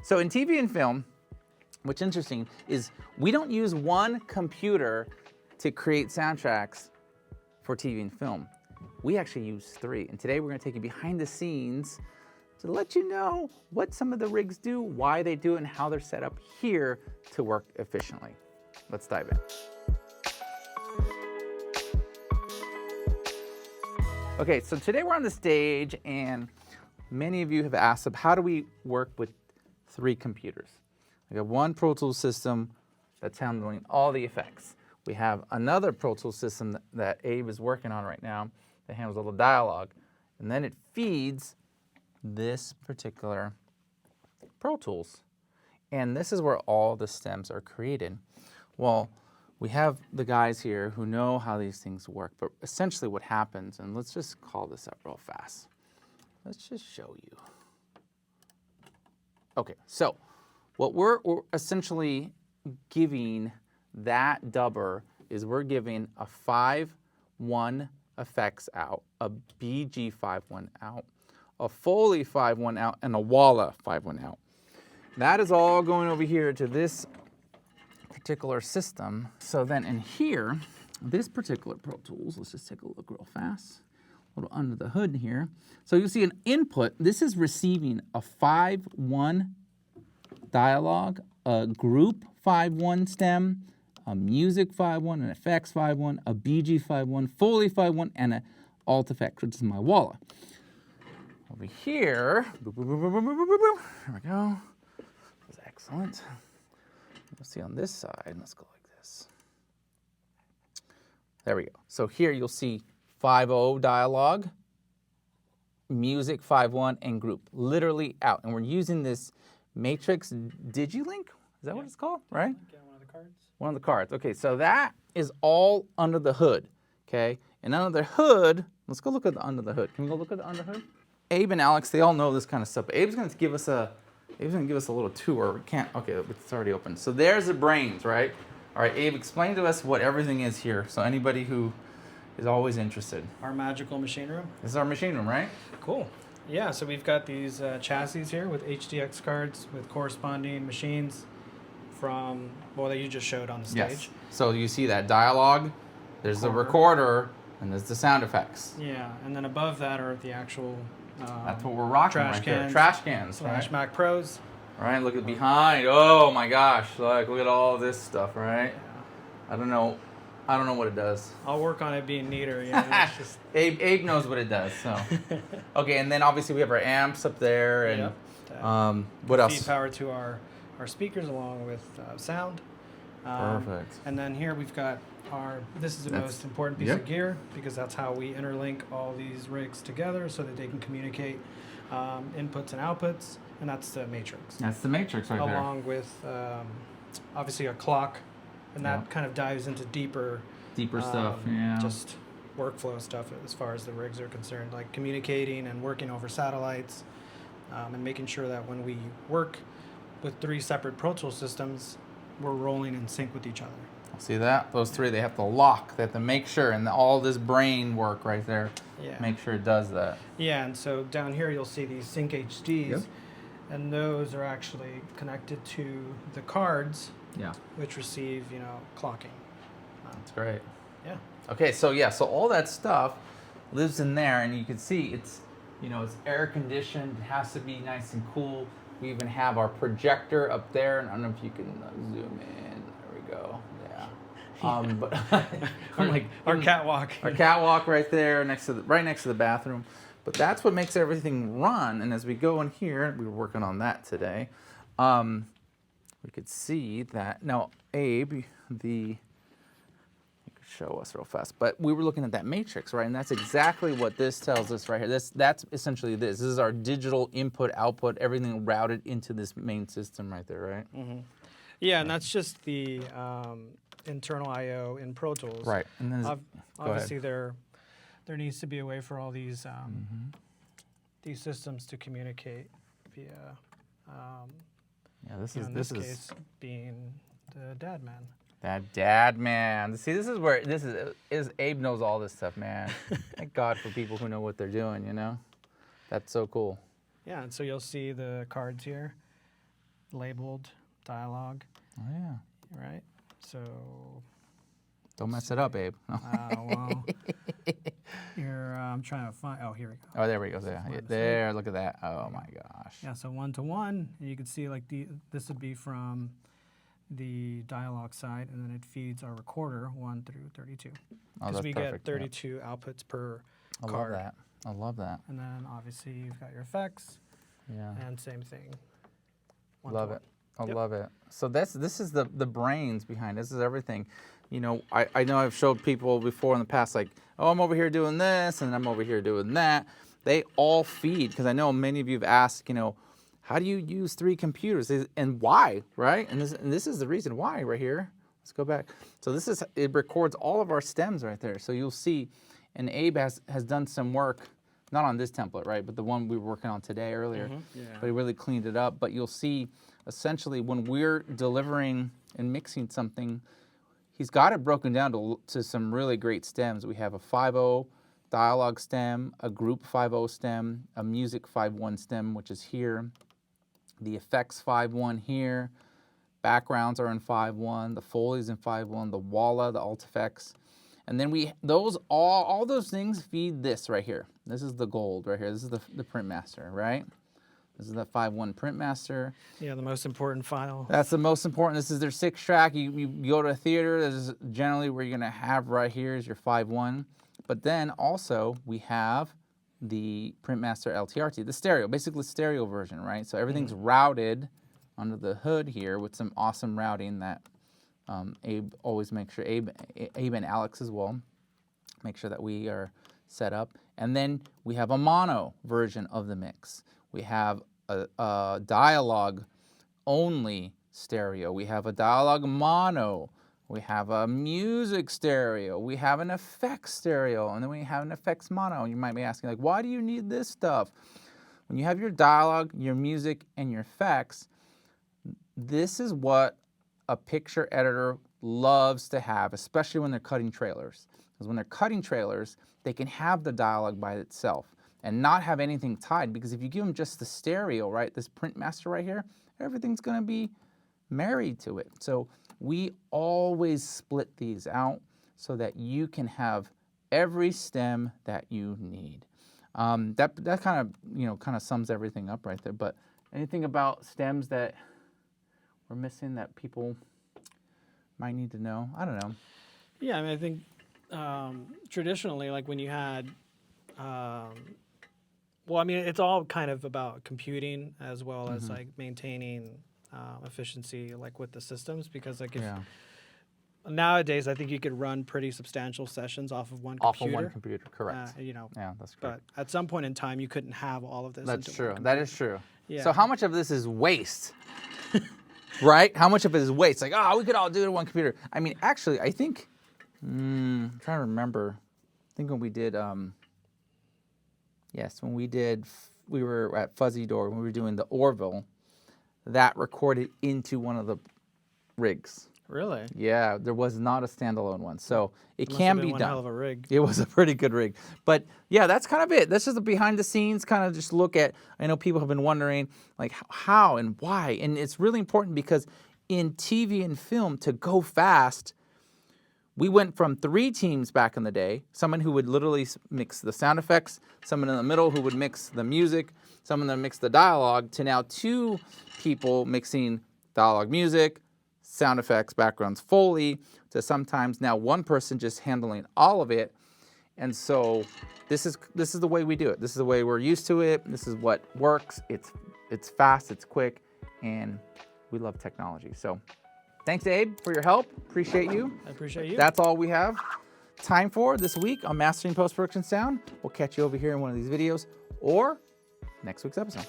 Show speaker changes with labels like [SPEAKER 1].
[SPEAKER 1] So in TV and film, what's interesting is we don't use one computer to create soundtracks for TV and film. We actually use 3. And today we're gonna take you behind the scenes to let you know what some of the rigs do, why they do it, and how they're set up here to work efficiently. Let's dive in. Okay, so today we're on the stage, and many of you have asked, how do we work with 3 computers? We got one Pro Tools system that's handling all the effects. We have another Pro Tools system that Abe is working on right now that handles all the dialogue, and then it feeds this particular Pro Tools. And this is where all the stems are created. Well, we have the guys here who know how these things work, but essentially what happens, and let's just call this up real fast. Let's just show you. Okay, so what we're essentially giving that dubber is we're giving a 5-1 effects out, a BG 5-1 out, a Foley 5-1 out, and a Walla 5-1 out. That is all going over here to this particular system. So then in here, this particular Pro Tools, let's just take a look real fast, a little under the hood here. So you see an input, this is receiving a 5-1 dialogue, a group 5-1 stem, a music 5-1, an effects 5-1, a BG 5-1, Foley 5-1, and an alt effect, which is my Walla. Over here, boop, boop, boop, boop, boop, boop, boop, boop. There we go. That's excellent. Let's see on this side, let's go like this. There we go. So here you'll see 5-0 dialogue, music 5-1, and group, literally out. And we're using this Matrix Digilink, is that what it's called, right?
[SPEAKER 2] Yeah, one of the cards.
[SPEAKER 1] One of the cards, okay, so that is all under the hood, okay? And under the hood, let's go look at the under the hood. Can we go look at the under hood? Abe and Alex, they all know this kind of stuff, but Abe's gonna give us a little tour. We can't, okay, it's already open. So there's the brains, right? All right, Abe, explain to us what everything is here. So anybody who is always interested.
[SPEAKER 2] Our magical machine room.
[SPEAKER 1] This is our machine room, right?
[SPEAKER 2] Cool. Yeah, so we've got these chassis here with HDX cards with corresponding machines from, well, that you just showed on the stage.
[SPEAKER 1] Yes. So you see that dialogue, there's the recorder, and there's the sound effects.
[SPEAKER 2] Yeah, and then above that are the actual
[SPEAKER 1] that's what we're rocking right there. Trash cans, right?
[SPEAKER 2] Mac Pros.
[SPEAKER 1] Right, look at behind. Oh my gosh, look at all this stuff, right? Yeah. I don't know what it does.
[SPEAKER 2] I'll work on it being neater. Yeah, it's just...
[SPEAKER 1] Abe knows what it does. So, okay, and then obviously we have our amps up there, and yep. What else?
[SPEAKER 2] Feed power to our speakers along with sound.
[SPEAKER 1] Perfect.
[SPEAKER 2] And then here we've got this is the most important piece of gear, because that's how we interlink all these rigs together so that they can communicate inputs and outputs, and that's the matrix.
[SPEAKER 1] That's the matrix right there.
[SPEAKER 2] Along with obviously a clock, and that kind of dives into deeper
[SPEAKER 1] stuff, yeah.
[SPEAKER 2] Just workflow stuff as far as the rigs are concerned, like communicating and working over satellites, and making sure that when we work with 3 separate Pro Tools systems, we're rolling in sync with each other.
[SPEAKER 1] See that? Those 3, they have to lock, they have to make sure, and all this brain work right there, make sure it does that.
[SPEAKER 2] Yeah, and so down here you'll see these sync HDs, and those are actually connected to the cards, which receive, clocking.
[SPEAKER 1] That's great.
[SPEAKER 2] Yeah.
[SPEAKER 1] Okay, so so all that stuff lives in there, and you can see it's, it's air conditioned, it has to be nice and cool. We even have our projector up there, and I don't know if you can zoom in. There we go. But
[SPEAKER 2] our catwalk.
[SPEAKER 1] Our catwalk right there, right next to the bathroom. But that's what makes everything run. And as we go in here, we were working on that today. We could see that now, Abe, you could show us real fast. But we were looking at that matrix, right? And that's exactly what this tells us right here. That's essentially this. This is our digital input, output, everything routed into this main system right there, right?
[SPEAKER 2] Mm-hmm. Yeah, and that's just the internal I/O in Pro Tools.
[SPEAKER 1] Right. And then
[SPEAKER 2] obviously there needs to be a way for all these these systems to communicate via.
[SPEAKER 1] This
[SPEAKER 2] case being the Dadman.
[SPEAKER 1] That Dadman. See, this is where Abe knows all this stuff, man. Thank God for people who know what they're doing. That's so cool.
[SPEAKER 2] Yeah, and so you'll see the cards here. labeled dialogue,
[SPEAKER 1] Oh yeah.
[SPEAKER 2] right? So,
[SPEAKER 1] Don't mess it up, Abe.
[SPEAKER 2] well, here, I'm trying to find, oh, here we go.
[SPEAKER 1] Oh, there we go. There, look at that. Oh my gosh.
[SPEAKER 2] Yeah, so 1 to 1, and you can see like this would be from the dialogue side, and then it feeds our recorder 1 through 32.
[SPEAKER 1] Oh,
[SPEAKER 2] Because
[SPEAKER 1] that's
[SPEAKER 2] we
[SPEAKER 1] perfect.
[SPEAKER 2] get 32 outputs per
[SPEAKER 1] I love
[SPEAKER 2] card.
[SPEAKER 1] that. I love that.
[SPEAKER 2] And then obviously you've got your effects,
[SPEAKER 1] Yeah.
[SPEAKER 2] and same thing. 1 to
[SPEAKER 1] Love
[SPEAKER 2] 1.
[SPEAKER 1] it. I
[SPEAKER 2] Yep.
[SPEAKER 1] love it. So this is the brains behind this is everything. You know, I know I've showed people before in the past like, oh, I'm over here doing this and I'm over here doing that. They all feed, because I know many of you have asked, you know, how do you use 3 computers and why, right? And this is the reason why right here. Let's go back. So it records all of our stems right there. So you'll see, and Abe has done some work, not on this template, right, but the one we were working on today earlier.
[SPEAKER 2] Yeah.
[SPEAKER 1] But he really cleaned it up. But you'll see, essentially, when we're delivering and mixing something, he's got it broken down to some really great stems. We have a 5/0 dialogue stem, a group 5/0 stem, a music 5/1 stem, which is here, the effects 5/1 here, backgrounds are in 5/1, the Foley's in 5/1, the Walla, the alt effects. And then all those things feed this right here. This is the gold right here. This is the Printmaster, right? This is the 5/1 Printmaster.
[SPEAKER 2] Yeah, the most important file.
[SPEAKER 1] That's the most important. This is their 6-track. You go to a theater, this is generally where you're gonna have right here is your 5/1. But then also we have the Printmaster LTRT, the stereo, basically stereo version, right? So everything's routed under the hood here with some awesome routing that Abe always makes sure, Abe and Alex as well, make sure that we are set up. And then we have a mono version of the mix. We have a dialogue only stereo. We have a dialogue mono. We have a music stereo. We have an effects stereo. And then we have an effects mono. And you might be asking, like, why do you need this stuff? When you have your dialogue, your music, and your effects, this is what a picture editor loves to have, especially when they're cutting trailers. Because when they're cutting trailers, they can have the dialogue by itself and not have anything tied. Because if you give them just the stereo, right, this Printmaster right here, everything's going to be married to it. So we always split these out so that you can have every stem that you need. That kind of sums everything up right there. But anything about stems that we're missing that people might need to know? I don't know.
[SPEAKER 2] Yeah, I mean, I think traditionally, like when you had, well, I mean, it's all kind of about computing as well as like maintaining efficiency, like with the systems, because like if nowadays, I think you could run pretty substantial sessions off of one computer.
[SPEAKER 1] Off of one computer, correct.
[SPEAKER 2] You know,
[SPEAKER 1] Yeah, that's correct.
[SPEAKER 2] but at some point in time, you couldn't have all of this.
[SPEAKER 1] That's
[SPEAKER 2] into
[SPEAKER 1] true.
[SPEAKER 2] one
[SPEAKER 1] That is true.
[SPEAKER 2] Yeah.
[SPEAKER 1] So how much of this is waste? Right? How much of it is waste? Like, oh, we could all do it on one computer. I mean, actually, I think, I'm trying to remember. I think when we did, we were at Fuzzy Door, when we were doing the Orville, that recorded into one of the rigs.
[SPEAKER 2] Really?
[SPEAKER 1] Yeah, there was not a standalone one. So it
[SPEAKER 2] Must
[SPEAKER 1] can
[SPEAKER 2] have been
[SPEAKER 1] be
[SPEAKER 2] one
[SPEAKER 1] done.
[SPEAKER 2] hell of a rig.
[SPEAKER 1] It was a pretty good rig. But yeah, that's kind of it. This is the behind the scenes kind of just look at, I know people have been wondering like how and why. And it's really important because in TV and film, to go fast, we went from 3 teams back in the day, someone who would literally mix the sound effects, someone in the middle who would mix the music, someone that mixed the dialogue, to now 2 people mixing dialogue, music, sound effects, backgrounds, Foley, to sometimes now 1 person just handling all of it. And so this is the way we do it. This is the way we're used to it. This is what works. It's fast, it's quick, and we love technology. So thanks, Abe, for your help. Appreciate you.
[SPEAKER 2] I appreciate you.
[SPEAKER 1] That's all we have time for this week on Mastering Post-Production Sound. We'll catch you over here in one of these videos or next week's episode.